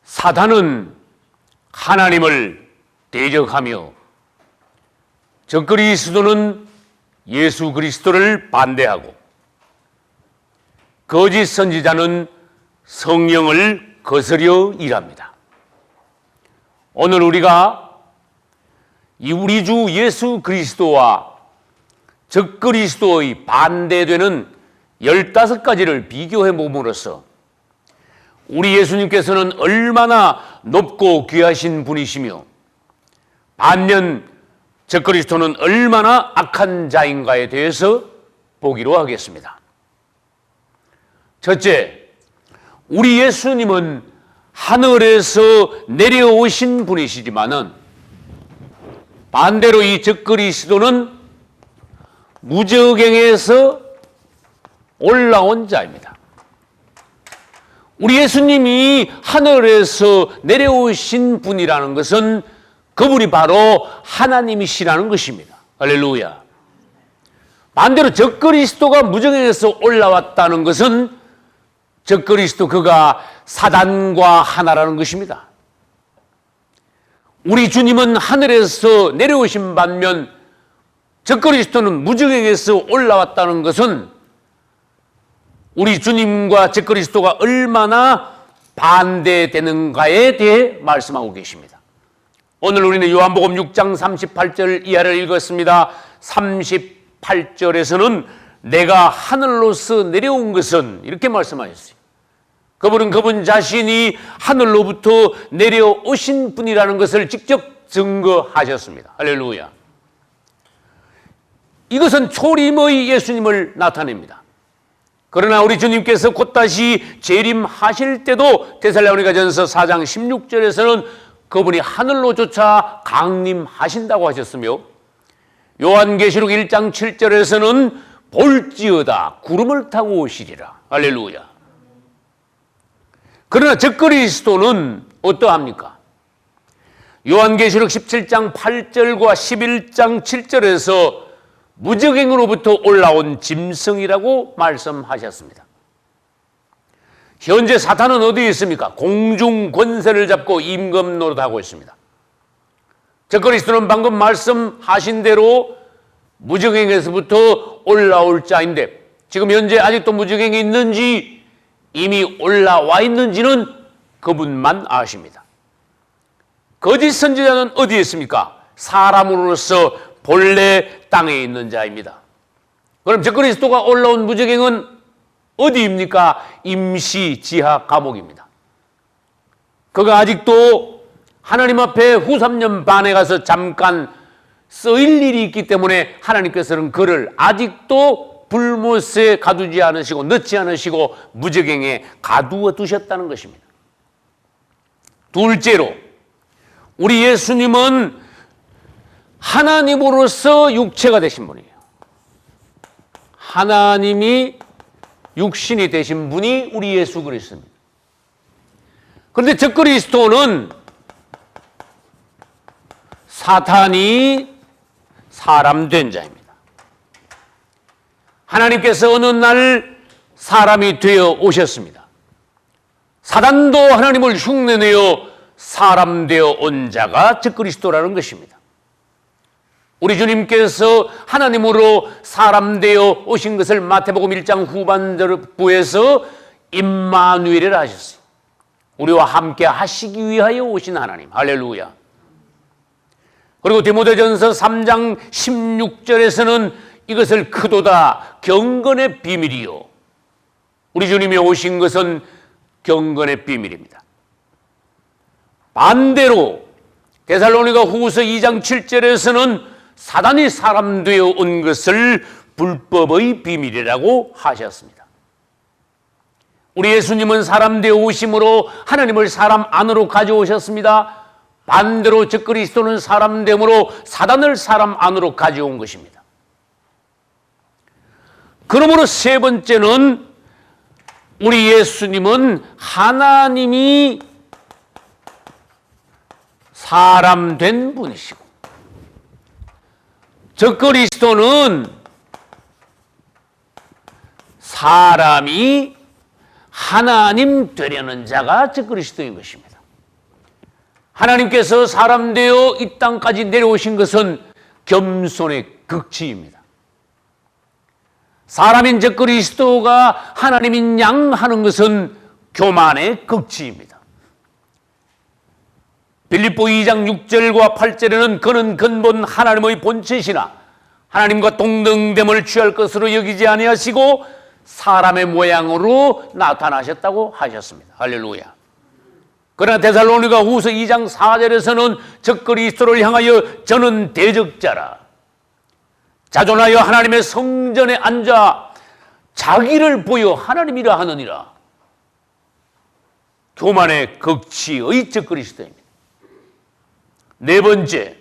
사단은 하나님을 대적하며 적그리스도는 예수 그리스도를 반대하고 거짓 선지자는 성령을 거스려 일합니다. 오늘 우리가 이 우리 주 예수 그리스도와 적그리스도의 반대되는 15가지를 비교해 봄으로써 우리 예수님께서는 얼마나 높고 귀하신 분이시며 반면 적그리스도는 얼마나 악한 자인가에 대해서 보기로 하겠습니다. 첫째, 우리 예수님은 하늘에서 내려오신 분이시지만은 반대로 이 적그리스도는 무저갱에서 올라온 자입니다. 우리 예수님이 하늘에서 내려오신 분이라는 것은 그분이 바로 하나님이시라는 것입니다. 할렐루야. 반대로 적그리스도가 무저갱에서 올라왔다는 것은 적그리스도 그가 사단과 하나라는 것입니다. 우리 주님은 하늘에서 내려오신 반면 적그리스도는 무저갱에서 올라왔다는 것은 우리 주님과 적그리스도가 얼마나 반대되는가에 대해 말씀하고 계십니다. 오늘 우리는 요한복음 6장 38절 이하를 읽었습니다. 38절에서는 내가 하늘로서 내려온 것은 이렇게 말씀하셨어요. 그분은 그분 자신이 하늘로부터 내려오신 분이라는 것을 직접 증거하셨습니다. 할렐루야. 이것은 초림의 예수님을 나타냅니다. 그러나 우리 주님께서 곧 다시 재림하실 때도 데살로니가전서 4장 16절에서는 그분이 하늘로조차 강림하신다고 하셨으며 요한계시록 1장 7절에서는 볼지어다 구름을 타고 오시리라. 할렐루야. 그러나 적그리스도는 어떠합니까? 요한계시록 17장 8절과 11장 7절에서 무저갱으로부터 올라온 짐승이라고 말씀하셨습니다. 현재 사탄은 어디에 있습니까? 공중 권세를 잡고 임금 노릇하고 있습니다. 적그리스도는 방금 말씀하신 대로 무저갱에서부터 올라올 자인데 지금 현재 아직도 무저갱에 있는지 이미 올라와 있는지는 그분만 아십니다. 거짓 선지자는 어디에 있습니까? 사람으로서 본래 땅에 있는 자입니다. 그럼 적그리스도가 올라온 무저갱은 어디입니까? 임시 지하 감옥입니다. 그가 아직도 하나님 앞에 후 3년 반에 가서 잠깐 쓰일 일이 있기 때문에 하나님께서는 그를 아직도 불못에 가두지 않으시고 넣지 않으시고 무저갱에 가두어 두셨다는 것입니다. 둘째로 우리 예수님은 하나님으로서 육체가 되신 분이에요. 하나님이 육신이 되신 분이 우리 예수 그리스도입니다. 그런데 적그리스도는 사탄이 사람 된 자입니다. 하나님께서 어느 날 사람이 되어 오셨습니다. 사단도 하나님을 흉내내어 사람 되어 온 자가 적그리스도라는 것입니다. 우리 주님께서 하나님으로 사람 되어 오신 것을 마태복음 1장 후반부에서 임마누엘이라 하셨어요. 우리와 함께 하시기 위하여 오신 하나님. 할렐루야. 그리고 디모데전서 3장 16절에서는 이것을 크도다 경건의 비밀이요. 우리 주님이 오신 것은 경건의 비밀입니다. 반대로 데살로니가 후서 2장 7절에서는 사단이 사람 되어 온 것을 불법의 비밀이라고 하셨습니다. 우리 예수님은 사람 되어 오심으로 하나님을 사람 안으로 가져오셨습니다. 반대로 적그리스도는 사람 됨으로 사단을 사람 안으로 가져온 것입니다. 그러므로 세 번째는 우리 예수님은 하나님이 사람 된 분이시고 적그리스도는 사람이 하나님 되려는 자가 적그리스도인 것입니다. 하나님께서 사람 되어 이 땅까지 내려오신 것은 겸손의 극치입니다. 사람인 저 그리스도가 하나님인 양 하는 것은 교만의 극치입니다. 빌립보 2장 6절과 8절에는 그는 근본 하나님의 본체시나 하나님과 동등됨을 취할 것으로 여기지 아니하시고 사람의 모양으로 나타나셨다고 하셨습니다. 할렐루야. 그러나 데살로니가 후서 2장 4절에서는 저 그리스도를 향하여 저는 대적자라 자존하여 하나님의 성전에 앉아 자기를 보여 하나님이라 하느니라. 교만의 극치의 저 그리스도입니다. 네 번째,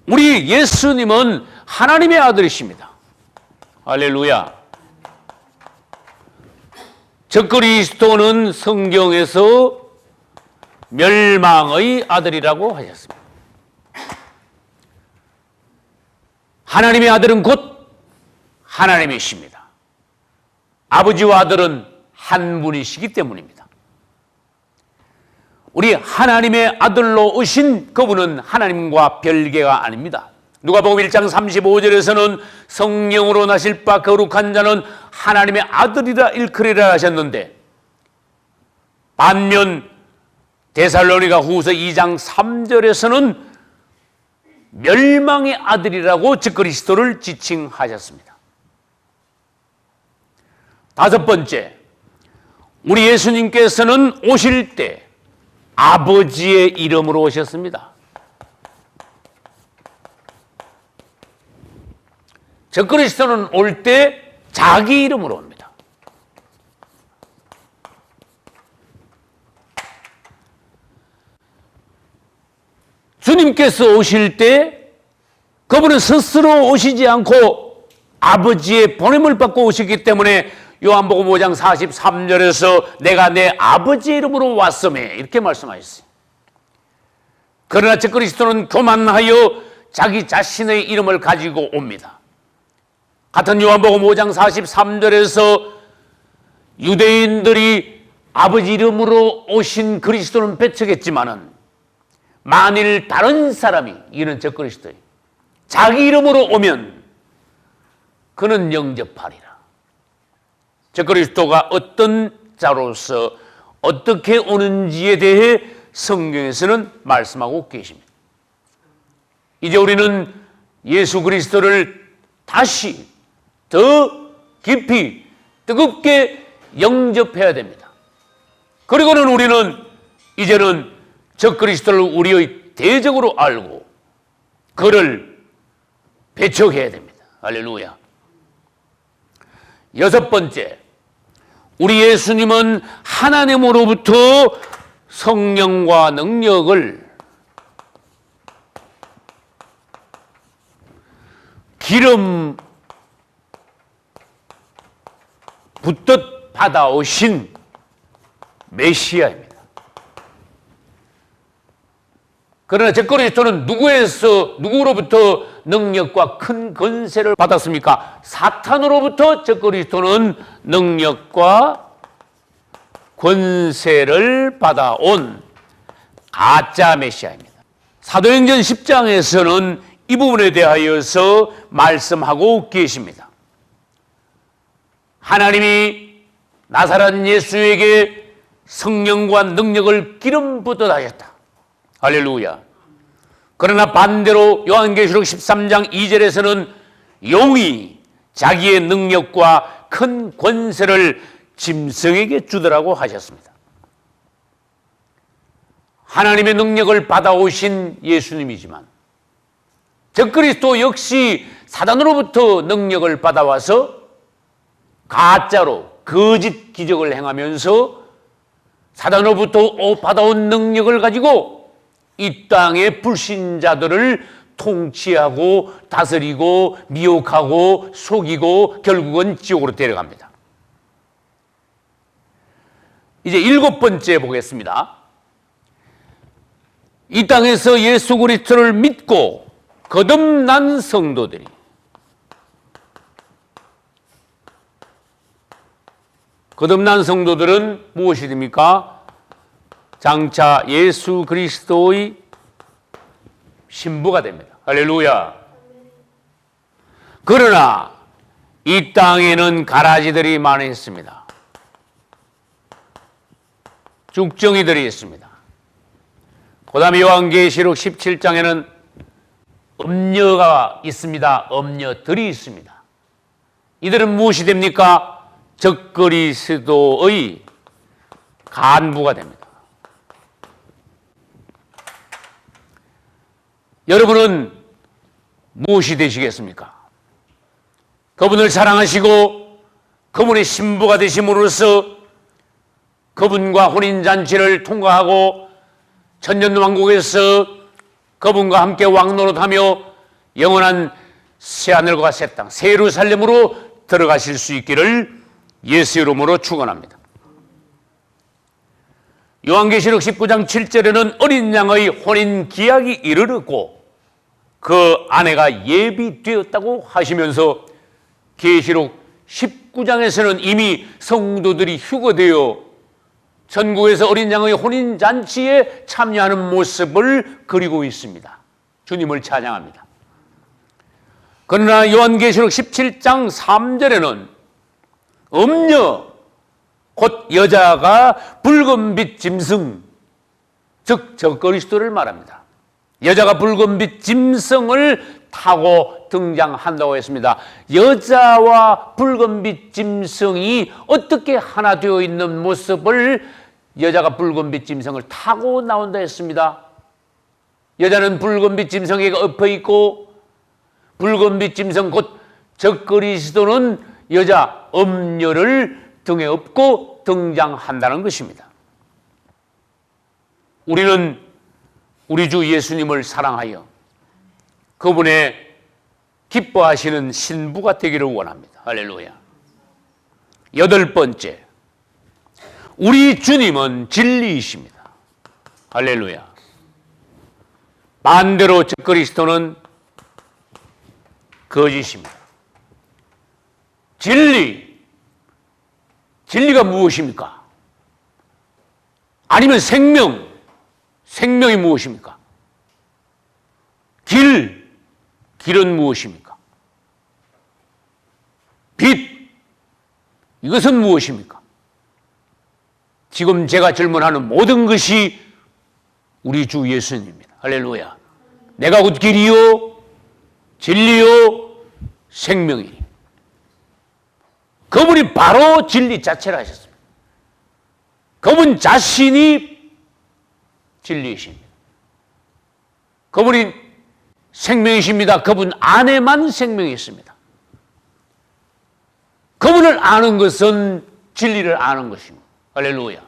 우리 예수님은 하나님의 아들이십니다. 할렐루야. 저 그리스도는 성경에서 멸망의 아들이라고 하셨습니다. 하나님의 아들은 곧 하나님이십니다. 아버지와 아들은 한 분이시기 때문입니다. 우리 하나님의 아들로 오신 그분은 하나님과 별개가 아닙니다. 누가복음 1장 35절에서는 성령으로 나실 바 거룩한 자는 하나님의 아들이라 일컬으리라 하셨는데, 반면 데살로니가 후서 2장 3절에서는 멸망의 아들이라고 저 그리스도를 지칭하셨습니다. 다섯 번째, 우리 예수님께서는 오실 때 아버지의 이름으로 오셨습니다. 저 그리스도는 올 때 자기 이름으로 옵니다. 주님께서 오실 때 그분은 스스로 오시지 않고 아버지의 보냄을 받고 오시기 때문에 요한복음 5장 43절에서 내가 내 아버지의 이름으로 왔음에 이렇게 말씀하셨어요. 그러나 저 그리스도는 교만하여 자기 자신의 이름을 가지고 옵니다. 같은 요한복음 5장 43절에서 유대인들이 아버지 이름으로 오신 그리스도는 배척했지만은 만일 다른 사람이, 이는 저 그리스도예요, 자기 이름으로 오면 그는 영접하리라. 저 그리스도가 어떤 자로서 어떻게 오는지에 대해 성경에서는 말씀하고 계십니다. 이제 우리는 예수 그리스도를 다시 더 깊이 뜨겁게 영접해야 됩니다. 그리고는 우리는 이제는 저 그리스도를 우리의 대적으로 알고 그를 배척해야 됩니다. 할렐루야. 여섯 번째, 우리 예수님은 하나님으로부터 성령과 능력을 기름 붓듯 받아오신 메시아입니다. 그러나 저 그리스도는 누구로부터 능력과 큰 권세를 받았습니까? 사탄으로부터 저 그리스도는 능력과 권세를 받아온 가짜 메시아입니다. 사도행전 10장에서는 이 부분에 대하여서 말씀하고 계십니다. 하나님이 나사렛 예수에게 성령과 능력을 기름 붓듯 하셨다. 할렐루야. 그러나 반대로 요한계시록 13장 2절에서는 용이 자기의 능력과 큰 권세를 짐승에게 주더라고 하셨습니다. 하나님의 능력을 받아오신 예수님이지만 저 그리스도 역시 사단으로부터 능력을 받아와서 가짜로 거짓 기적을 행하면서 사단으로부터 받아온 능력을 가지고 이 땅의 불신자들을 통치하고 다스리고 미혹하고 속이고 결국은 지옥으로 데려갑니다. 이제 일곱 번째 보겠습니다. 이 땅에서 예수 그리스도를 믿고 거듭난 성도들이 거듭난 성도들은 무엇이 됩니까? 장차 예수 그리스도의 신부가 됩니다. 할렐루야. 그러나 이 땅에는 가라지들이 많이 있습니다. 죽정이들이 있습니다. 그 다음에 요한계시록 17장에는 음녀가 있습니다. 음녀들이 있습니다. 이들은 무엇이 됩니까? 적그리스도의 간부가 됩니다. 여러분은 무엇이 되시겠습니까? 그분을 사랑하시고 그분의 신부가 되심으로써 그분과 혼인잔치를 통과하고 천년왕국에서 그분과 함께 왕노릇하며 영원한 새하늘과 새 땅, 새 예루살렘으로 들어가실 수 있기를 예수 이름으로 축원합니다. 요한계시록 19장 7절에는 어린 양의 혼인 기약이 이르렀고 그 아내가 예비되었다고 하시면서 계시록 19장에서는 이미 성도들이 휴거되어 천국에서 어린 양의 혼인잔치에 참여하는 모습을 그리고 있습니다. 주님을 찬양합니다. 그러나 요한계시록 17장 3절에는 음녀, 곧 여자가 붉은빛 짐승, 즉 적그리스도를 말합니다. 여자가 붉은빛 짐승을 타고 등장한다고 했습니다. 여자와 붉은빛 짐승이 어떻게 하나 되어 있는 모습을 여자가 붉은빛 짐승을 타고 나온다 했습니다. 여자는 붉은빛 짐승에게 엎어 있고 붉은빛 짐승 곧 적그리스도는 여자 음녀를 등에 업고 등장한다는 것입니다. 우리는 우리 주 예수님을 사랑하여 그분의 기뻐하시는 신부가 되기를 원합니다. 할렐루야. 8번째, 우리 주님은 진리이십니다. 할렐루야. 반대로 적그리스도는 거짓입니다. 진리가 무엇입니까? 아니면 생명이 무엇입니까? 길은 무엇입니까? 빛, 이것은 무엇입니까? 지금 제가 질문하는 모든 것이 우리 주 예수님입니다. 할렐루야. 내가 곧 길이요 진리요 생명이니 그분이 바로 진리 자체를 하셨습니다. 그분 자신이 진리이십니다. 그분이 생명이십니다. 그분 안에만 생명이 있습니다. 그분을 아는 것은 진리를 아는 것입니다. 할렐루야.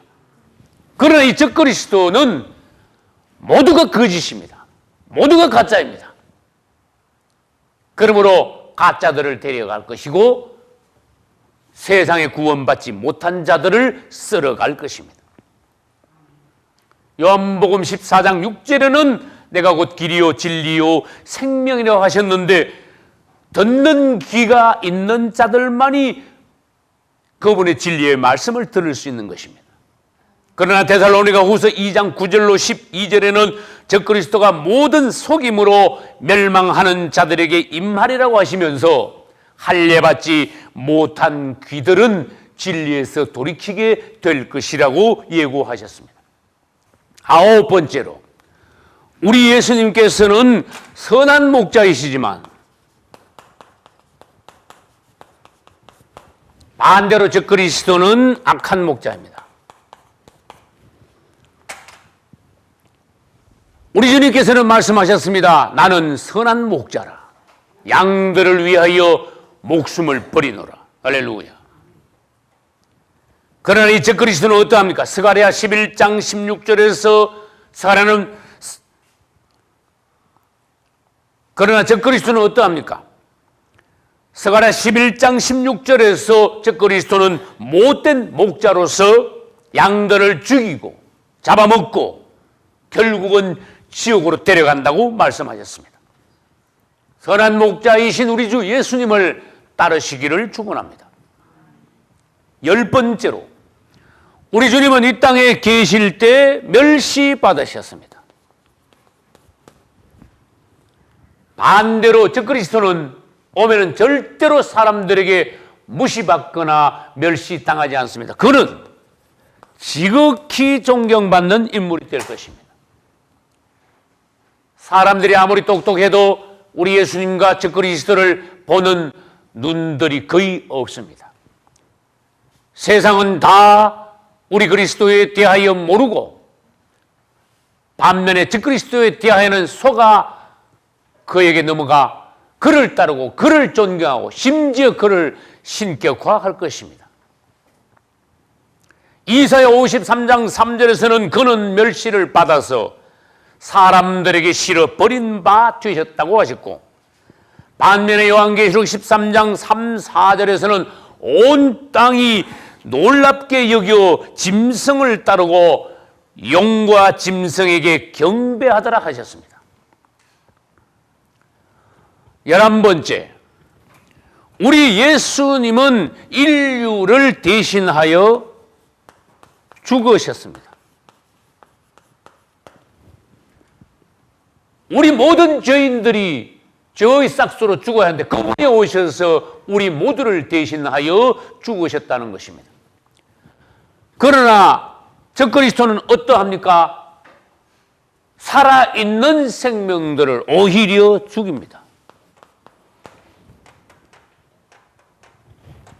그러나 이 적그리스도는 모두가 거짓입니다. 모두가 가짜입니다. 그러므로 가짜들을 데려갈 것이고 세상에 구원받지 못한 자들을 쓸어갈 것입니다. 요한복음 14장 6절에는 내가 곧 길이요 진리요 생명이라고 하셨는데 듣는 귀가 있는 자들만이 그분의 진리의 말씀을 들을 수 있는 것입니다. 그러나 데살로니가 후서 2장 9절로 12절에는 적그리스도가 모든 속임으로 멸망하는 자들에게 임하리라고 하시면서 할례받지 못한 귀들은 진리에서 돌이키게 될 것이라고 예고하셨습니다. 9번째로 우리 예수님께서는 선한 목자이시지만 반대로 적그리스도는 악한 목자입니다. 우리 주님께서는 말씀하셨습니다. 나는 선한 목자라. 양들을 위하여 목숨을 버리노라. 할렐루야. 그러나 이 적그리스도는 어떠합니까? 스가랴 11장 16절에서 그러나 적그리스도는 어떠합니까? 스가랴 11장 16절에서 적그리스도는 못된 목자로서 양들을 죽이고 잡아먹고 결국은 지옥으로 데려간다고 말씀하셨습니다. 선한 목자이신 우리 주 예수님을 따르시기를 축원합니다. 10번째로 우리 주님은 이 땅에 계실 때 멸시받으셨습니다. 반대로 적그리스도는 오면은 절대로 사람들에게 무시받거나 멸시당하지 않습니다. 그는 지극히 존경받는 인물이 될 것입니다. 사람들이 아무리 똑똑해도 우리 예수님과 적그리스도를 보는 눈들이 거의 없습니다. 세상은 다 우리 그리스도에 대하여 모르고 반면에 적그리스도에 대하여는 속아 그에게 넘어가 그를 따르고 그를 존경하고 심지어 그를 신격화할 것입니다. 이사야 53장 3절에서는 그는 멸시를 받아서 사람들에게 실어 버린 바 되셨다고 하셨고, 반면에 요한계시록 13장 3, 4절에서는 온 땅이 놀랍게 여겨 짐승을 따르고 용과 짐승에게 경배하더라 하셨습니다. 11번째, 우리 예수님은 인류를 대신하여 죽으셨습니다. 우리 모든 죄인들이 죄의 싹수로 죽어야 하는데 그분이 오셔서 우리 모두를 대신하여 죽으셨다는 것입니다. 그러나 적그리스도는 어떠합니까? 살아있는 생명들을 오히려 죽입니다.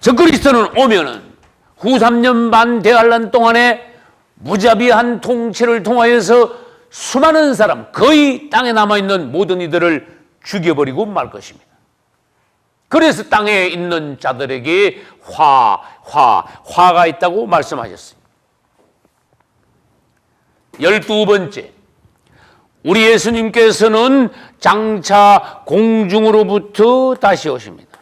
적그리스도는 오면은 후 3년 반 대환란 동안에 무자비한 통치를 통하여서 수많은 사람, 거의 땅에 남아있는 모든 이들을 죽여버리고 말 것입니다. 그래서 땅에 있는 자들에게 화가 있다고 말씀하셨습니다. 12번째, 우리 예수님께서는 장차 공중으로부터 다시 오십니다.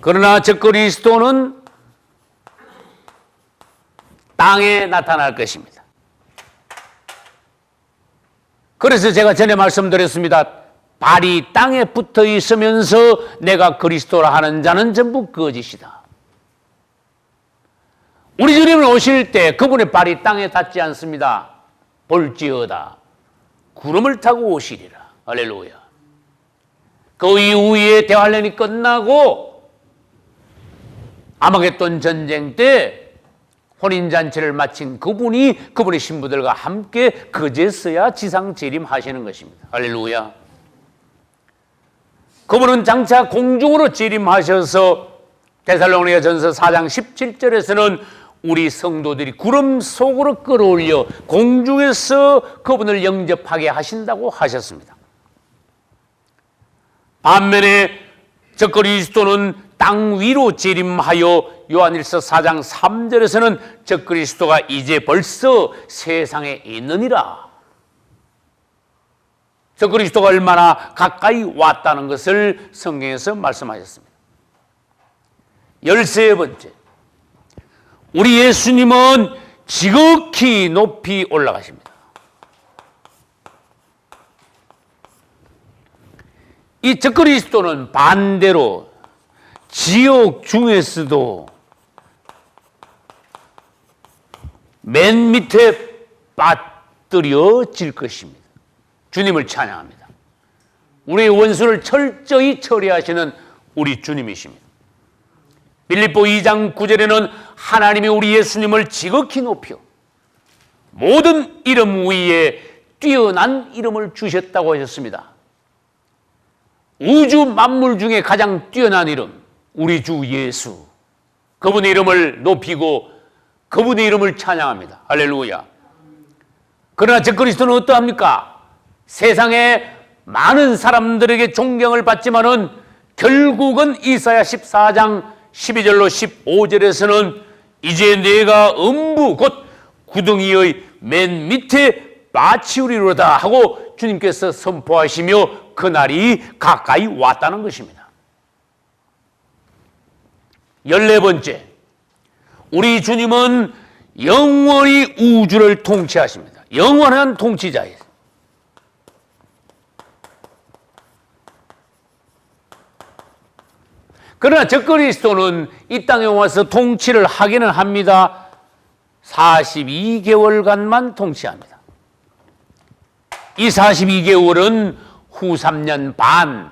그러나 적그리스도는 땅에 나타날 것입니다. 그래서 제가 전에 말씀드렸습니다. 발이 땅에 붙어 있으면서 내가 그리스도라 하는 자는 전부 거짓이다. 우리 주님은 오실 때 그분의 발이 땅에 닿지 않습니다. 볼지어다 구름을 타고 오시리라. 할렐루야. 그 이후에 대환란이 끝나고 아마겟돈 전쟁 때 혼인잔치를 마친 그분이 그분의 신부들과 함께 그제서야 지상 재림하시는 것입니다. 할렐루야. 그분은 장차 공중으로 재림하셔서 데살로니가전서 4장 17절에서는 우리 성도들이 구름 속으로 끌어올려 공중에서 그분을 영접하게 하신다고 하셨습니다. 반면에 적그리스도는 땅 위로 재림하여 요한일서 4장 3절에서는 적그리스도가 이제 벌써 세상에 있느니라. 적그리스도가 얼마나 가까이 왔다는 것을 성경에서 말씀하셨습니다. 13번째, 우리 예수님은 지극히 높이 올라가십니다. 이 적그리스도는 반대로 지옥 중에서도 맨 밑에 빠뜨려질 것입니다. 주님을 찬양합니다. 우리의 원수를 철저히 처리하시는 우리 주님이십니다. 빌립보 2장 9절에는 하나님이 우리 예수님을 지극히 높여 모든 이름 위에 뛰어난 이름을 주셨다고 하셨습니다. 우주 만물 중에 가장 뛰어난 이름, 우리 주 예수, 그분의 이름을 높이고 그분의 이름을 찬양합니다. 할렐루야. 그러나 적그리스도는 어떠합니까? 세상에 많은 사람들에게 존경을 받지만은 결국은 이사야 14장 12절로 15절에서는 이제 내가 음부 곧 구덩이의 맨 밑에 빠치우리로다 하고 주님께서 선포하시며 그날이 가까이 왔다는 것입니다. 14번째, 우리 주님은 영원히 우주를 통치하십니다. 영원한 통치자예요. 그러나 적그리스도는 이 땅에 와서 통치를 하기는 합니다. 42개월간만 통치합니다. 이 42개월은 후 3년 반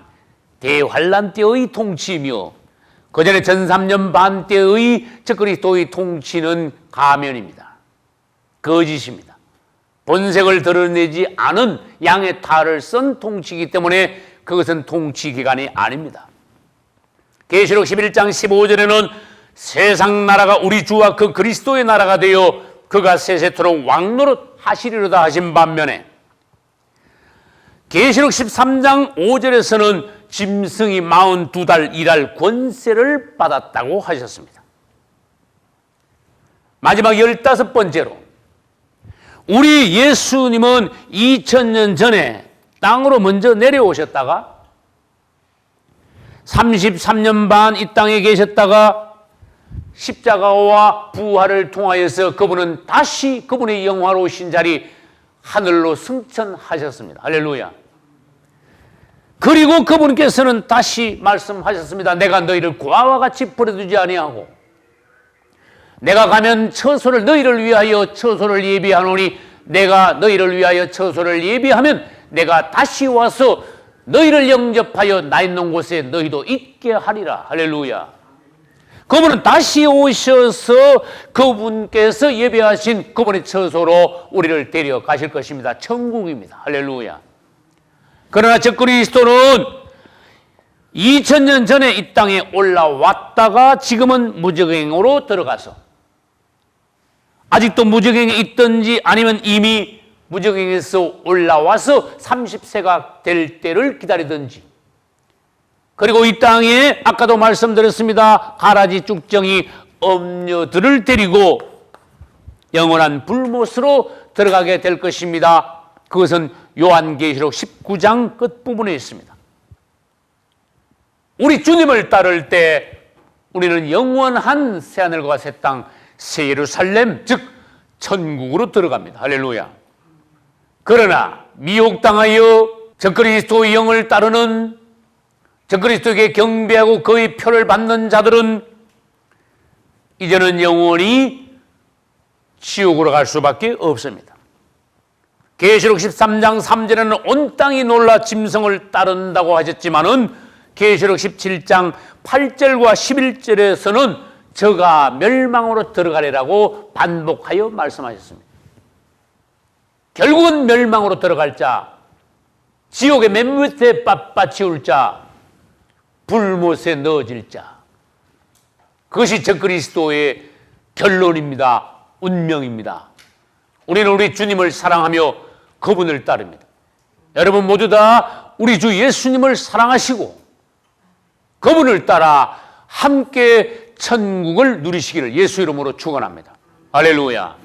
대환란 때의 통치이며 그 전에 전 3년 반 때의 적그리스도의 통치는 가면입니다. 거짓입니다. 본색을 드러내지 않은 양의 탈을 쓴 통치이기 때문에 그것은 통치 기간이 아닙니다. 계시록 11장 15절에는 세상 나라가 우리 주와 그 그리스도의 나라가 되어 그가 세세토록 왕노릇 하시리로다 하신 반면에 계시록 13장 5절에서는 짐승이 42달 일할 권세를 받았다고 하셨습니다. 마지막 15번째로 우리 예수님은 2000년 전에 땅으로 먼저 내려오셨다가 33년 반 이 땅에 계셨다가 십자가와 부활을 통하여서 그분은 다시 그분의 영화로우신 자리 하늘로 승천하셨습니다. 할렐루야. 그리고 그분께서는 다시 말씀하셨습니다. 내가 너희를 고아와 같이 버려두지 아니하고 내가 가면 처소를 너희를 위하여 처소를 예비하노니 내가 너희를 위하여 처소를 예비하면 내가 다시 와서 너희를 영접하여 나 있는 곳에 너희도 있게 하리라. 할렐루야. 그분은 다시 오셔서 그분께서 예배하신 그분의 처소로 우리를 데려가실 것입니다. 천국입니다. 할렐루야. 그러나 적그리스도는 2000년 전에 이 땅에 올라왔다가 지금은 무적행으로 들어가서 아직도 무적행에 있든지 아니면 이미 무적행에서 올라와서 30세가 될 때를 기다리든지 그리고 이 땅에 아까도 말씀드렸습니다. 가라지 쭉정이 엄녀들을 데리고 영원한 불못으로 들어가게 될 것입니다. 그것은 요한계시록 19장 끝부분에 있습니다. 우리 주님을 따를 때 우리는 영원한 새하늘과 새 땅, 새 예루살렘, 즉 천국으로 들어갑니다. 할렐루야. 그러나 미혹당하여 적그리스도의 영을 따르는 적그리스도에게 경배하고 그의 표를 받는 자들은 이제는 영원히 지옥으로 갈 수밖에 없습니다. 계시록 13장 3절에는 온 땅이 놀라 짐승을 따른다고 하셨지만은 계시록 17장 8절과 11절에서는 저가 멸망으로 들어가리라고 반복하여 말씀하셨습니다. 결국은 멸망으로 들어갈 자, 지옥의 맨 밑에 빳빳이울 자, 불못에 넣어질 자, 그것이 적그리스도의 결론입니다. 운명입니다. 우리는 우리 주님을 사랑하며 그분을 따릅니다. 여러분 모두 다 우리 주 예수님을 사랑하시고 그분을 따라 함께 천국을 누리시기를 예수 이름으로 축원합니다. 할렐루야.